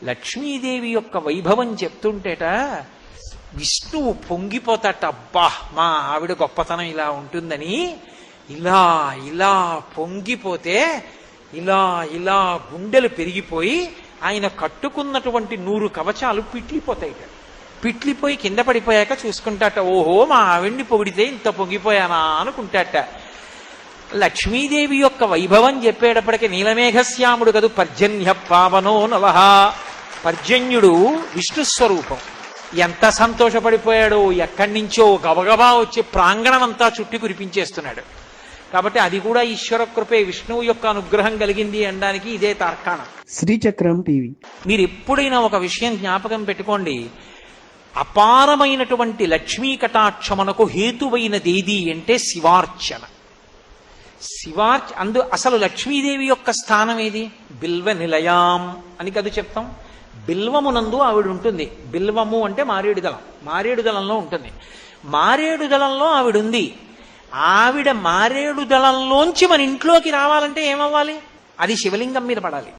లక్ష్మీదేవి యొక్క వైభవం చెప్తుంటేట విష్ణువు పొంగిపోతాట. అబ్బా, మా ఆవిడ గొప్పతనం ఇలా ఉంటుందని ఇలా ఇలా పొంగిపోతే ఇలా ఇలా గుండెలు పెరిగిపోయి ఆయన కట్టుకున్నటువంటి 100 కవచాలు పిట్లిపోతాయిట. పిట్లిపోయి కింద పడిపోయాక చూసుకుంటాట, ఓహో మా ఆవిడ్ని పొగిడితే ఇంత పొంగిపోయానా అనుకుంటాట. లక్ష్మీదేవి యొక్క వైభవం చెప్పేటప్పటికి నీలమేఘశ్యాముడు కదూ పర్జన్య పావనో నవః. పర్జన్యుడు విష్ణు స్వరూపం. ఎంత సంతోషపడిపోయాడో, ఎక్కడి నుంచో గబగబా వచ్చి ప్రాంగణం అంతా చుట్టి కురిపించేస్తున్నాడు. కాబట్టి అది కూడా ఈశ్వర కృపే, విష్ణువు యొక్క అనుగ్రహం కలిగింది అనడానికి ఇదే తార్కాణం. శ్రీచక్రం టీవీ. మీరు ఎప్పుడైనా ఒక విషయం జ్ఞాపకం పెట్టుకోండి, అపారమైనటువంటి లక్ష్మీ కటాక్షమునకు హేతువైనదేది అంటే శివార్చన. అసలు లక్ష్మీదేవి యొక్క స్థానం ఏది? బిల్వ నిలయాం అని కదా చెప్తాం. బిల్వమునందు ఆవిడ ఉంటుంది. బిల్వము అంటే మారేడు దళం, మారేడు దళంలో ఉంటుంది. మారేడు దళంలో ఆవిడ ఉంది. ఆవిడ మారేడు దళంలోంచి మన ఇంట్లోకి రావాలంటే ఏమవ్వాలి? అది శివలింగం మీద పడాలి.